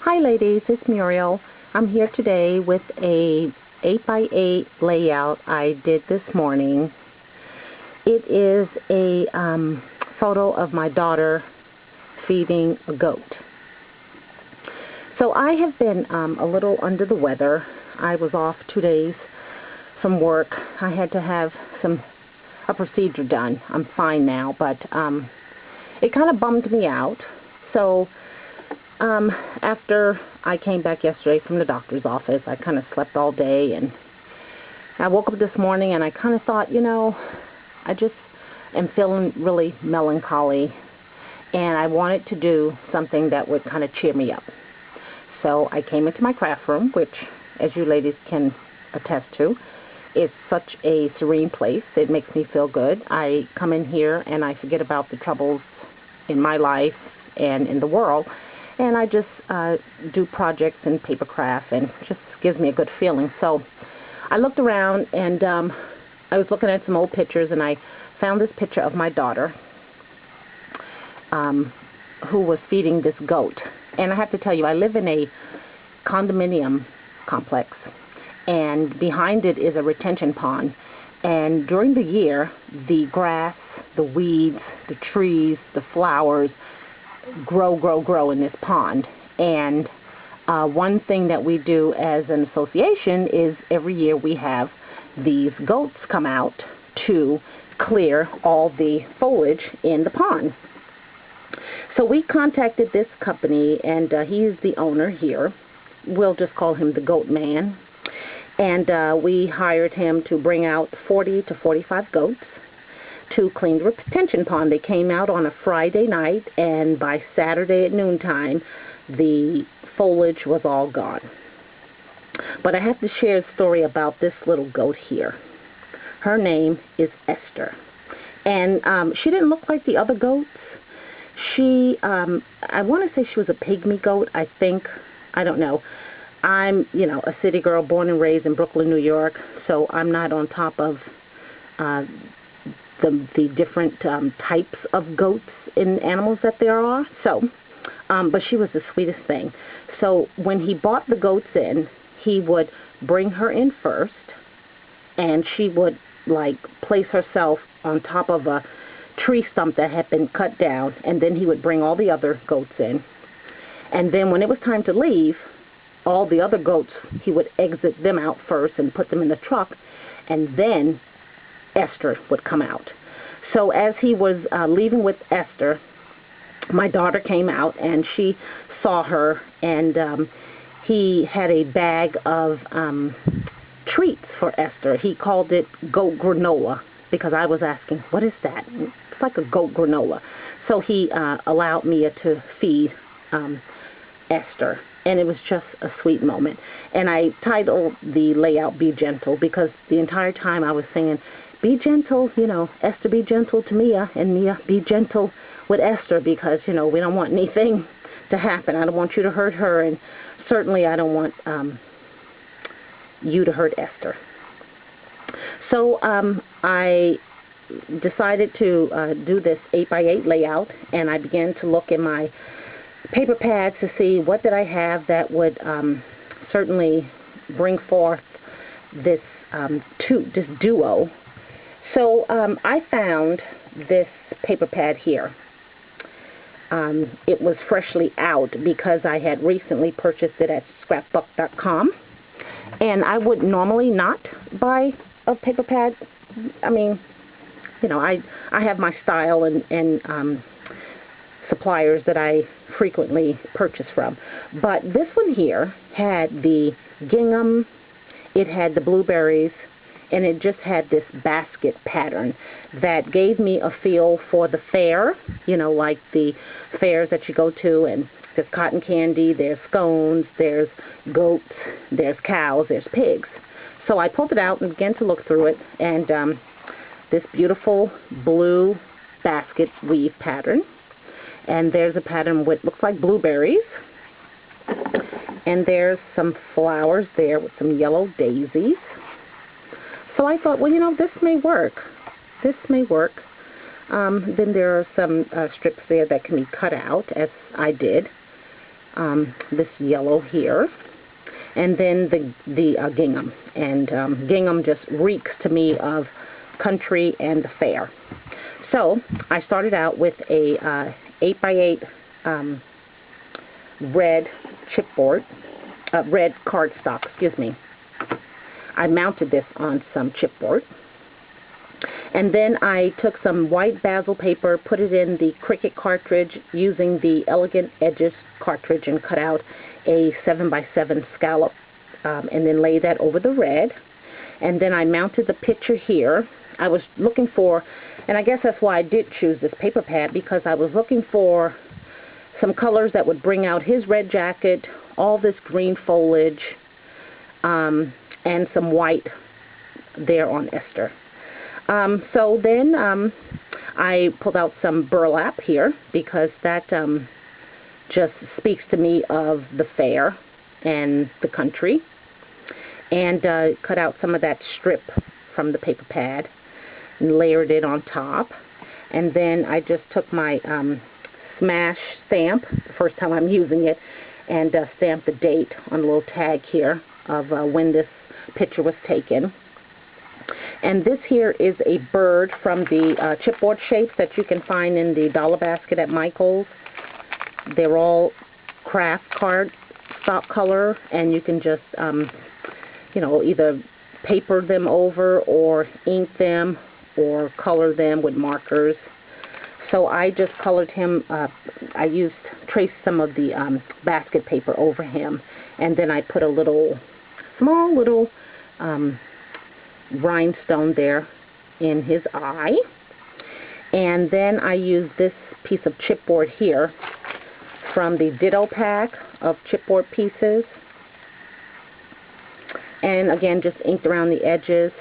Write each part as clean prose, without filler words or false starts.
Hi ladies, it's Muriel. I'm here today with a 8x8 layout I did this morning. It is a photo of my daughter feeding a goat. So I have been a little under the weather. I was off 2 days from work. I had to have a procedure done. I'm fine now, but it kind of bummed me out. So after I came back yesterday from the doctor's office, I kind of slept all day, and I woke up this morning and I kind of thought, I just am feeling really melancholy, and I wanted to do something that would kind of cheer me up. So I came into my craft room, which, as you ladies can attest to, is such a serene place. It makes me feel good. I come in here and I forget about the troubles in my life and in the world, and I just do projects and paper craft, and it just gives me a good feeling. So I looked around, and I was looking at some old pictures, and I found this picture of my daughter who was feeding this goat. And I have to tell you, I live in a condominium complex, and behind it is a retention pond. And during the year, the grass, the weeds, the trees, the flowers grow in this pond. And one thing that we do as an association is every year we have these goats come out to clear all the foliage in the pond. So we contacted this company, and he is the owner here. We'll just call him the Goat Man. And we hired him to bring out 40 to 45 goats to clean the retention pond. They came out on a Friday night, and by Saturday at noontime, the foliage was all gone. But I have to share a story about this little goat here. Her name is Esther. And she didn't look like the other goats. She, I want to say she was a pygmy goat, I think. I don't know. I'm, a city girl born and raised in Brooklyn, New York, so I'm not on top of the different types of goats and animals that there are. So, but she was the sweetest thing. So when he bought the goats in, he would bring her in first, and she would place herself on top of a tree stump that had been cut down, and then he would bring all the other goats in. And then when it was time to leave, all the other goats, he would exit them out first and put them in the truck, and then Esther would come out. So as he was leaving with Esther, my daughter came out, and she saw her, and he had a bag of treats for Esther. He called it goat granola, because I was asking, what is that? It's like a goat granola. So he allowed me to feed Esther, and it was just a sweet moment. And I titled the layout Be Gentle, because the entire time I was saying, be gentle, Esther, be gentle to Mia, and Mia, be gentle with Esther, because, we don't want anything to happen. I don't want you to hurt her, and certainly I don't want you to hurt Esther. So I decided to do this 8x8 layout, and I began to look in my paper pads to see what did I have that would certainly bring forth this duo. So I found this paper pad here. It was freshly out because I had recently purchased it at Scrapbook.com, and I would normally not buy a paper pad. I mean, I have my style and suppliers that I frequently purchase from. But this one here had the gingham, it had the blueberries, and it just had this basket pattern that gave me a feel for the fair, like the fairs that you go to, and there's cotton candy, there's scones, there's goats, there's cows, there's pigs. So I pulled it out and began to look through it, and this beautiful blue basket weave pattern. And there's a pattern with, looks like blueberries. And there's some flowers there with some yellow daisies. So I thought, well, this may work. This may work. Then there are some strips there that can be cut out, as I did. this yellow here, and then the gingham. And gingham just reeks to me of country and the fair. So I started out with a 8x8 red chipboard, red cardstock, excuse me. I mounted this on some chipboard. And then I took some white basil paper, put it in the Cricut cartridge using the Elegant Edges cartridge, and cut out a 7x7 scallop, and then lay that over the red. And then I mounted the picture here. I was looking for, and I guess that's why I did choose this paper pad, because I was looking for some colors that would bring out his red jacket, all this green foliage, and some white there on Esther. So then I pulled out some burlap here, because that just speaks to me of the fair and the country, and cut out some of that strip from the paper pad and layered it on top. And then I just took my smash stamp, the first time I'm using it, and stamped the date on a little tag here of when this picture was taken. And this here is a bird from the chipboard shapes that you can find in the dollar basket at Michael's. They're all craft card stock color, and you can just, you know, either paper them over or ink them or color them with markers. So I just colored him, I traced some of the basket paper over him, and then I put a small little rhinestone there in his eye. And then I used this piece of chipboard here from the Ditto pack of chipboard pieces, and again just inked around the edges.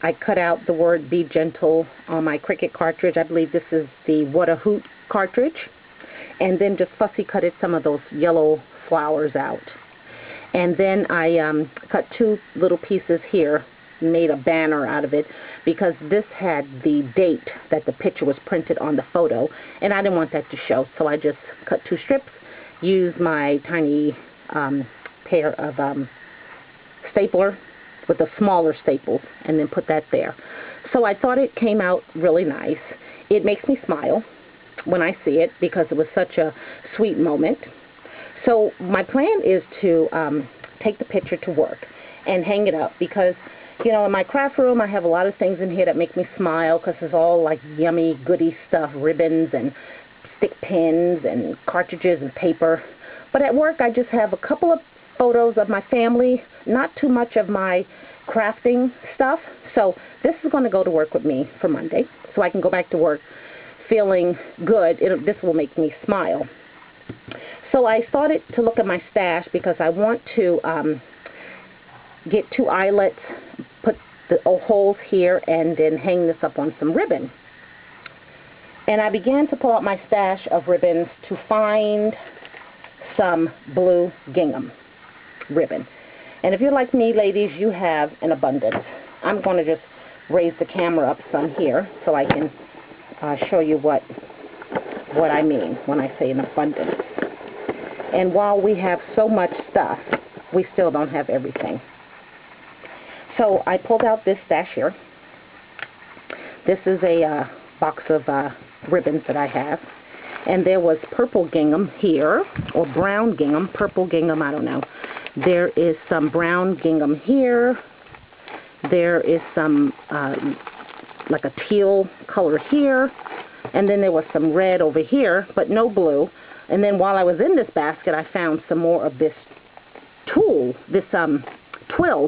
I cut out the word "Be Gentle" on my Cricut cartridge. I believe this is the What a Hoot cartridge. And then just fussy cutted some of those yellow flowers out. And then I cut two little pieces here, made a banner out of it, because this had the date that the picture was printed on the photo, and I didn't want that to show, so I just cut two strips, used my tiny pair of stapler with the smaller staples, and then put that there. So I thought it came out really nice. It makes me smile when I see it, because it was such a sweet moment. So my plan is to take the picture to work and hang it up, because you know, in my craft room I have a lot of things in here that make me smile, because it's all like yummy goody stuff, ribbons and stick pins and cartridges and paper. But at work I just have a couple of photos of my family, not too much of my crafting stuff. So this is going to go to work with me for Monday, so I can go back to work feeling good. This will make me smile. So I started to look at my stash, because I want to get two eyelets, put the holes here, and then hang this up on some ribbon. And I began to pull out my stash of ribbons to find some blue gingham ribbon. And if you're like me, ladies, you have an abundance. I'm going to just raise the camera up some here so I can show you what I mean when I say an abundance. And while we have so much stuff, we still don't have everything. So I pulled out this stash here. This is a box of ribbons that I have. And there was purple gingham here, or brown gingham, purple gingham, I don't know. There is some brown gingham here. There is some like a teal color here. And then there was some red over here, but no blue. And then while I was in this basket, I found some more of this twill,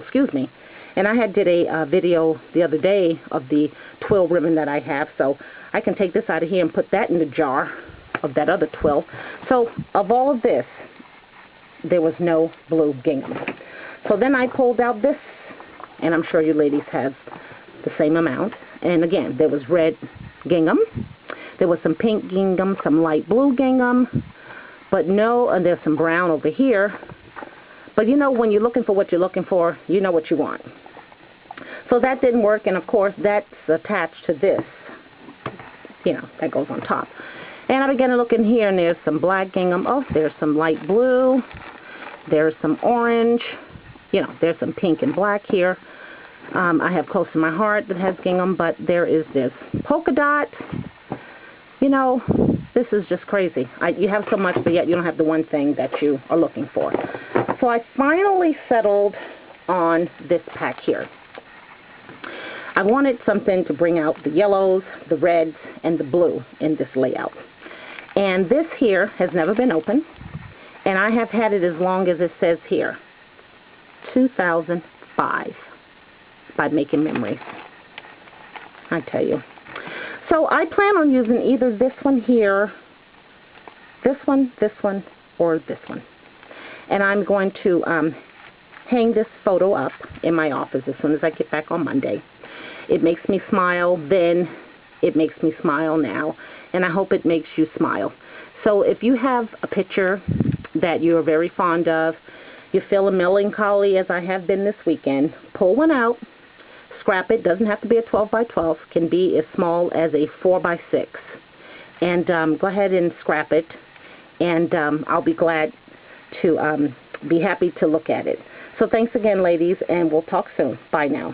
excuse me. And I did a video the other day of the twill ribbon that I have, so I can take this out of here and put that in the jar of that other twill. So of all of this, there was no blue gingham. So then I pulled out this, and I'm sure you ladies have the same amount. And again, there was red gingham. There was some pink gingham, some light blue gingham, but no, and there's some brown over here. But you know, when you're looking for what you're looking for, you know what you want. So that didn't work, and of course that's attached to this, you know, that goes on top. And I began to look in here, and there's some black gingham. Oh, there's some light blue. There's some orange. You know, there's some pink and black here. I have Close to My Heart that has gingham, but there is this polka dot. You know, this is just crazy. You have so much, but yet you don't have the one thing that you are looking for. So I finally settled on this pack here. I wanted something to bring out the yellows, the reds, and the blue in this layout. And this here has never been opened, and I have had it as long as it says here, 2005, by Making Memories. I tell you. So I plan on using either this one here, this one, or this one. And I'm going to hang this photo up in my office as soon as I get back on Monday. It makes me smile then, it makes me smile now, and I hope it makes you smile. So if you have a picture that you're very fond of, you feel a melancholy as I have been this weekend, pull one out, scrap it. Doesn't have to be a 12 by 12, can be as small as a 4 by 6. And go ahead and scrap it, and I'll be glad to be happy to look at it. So thanks again, ladies, and we'll talk soon. Bye now.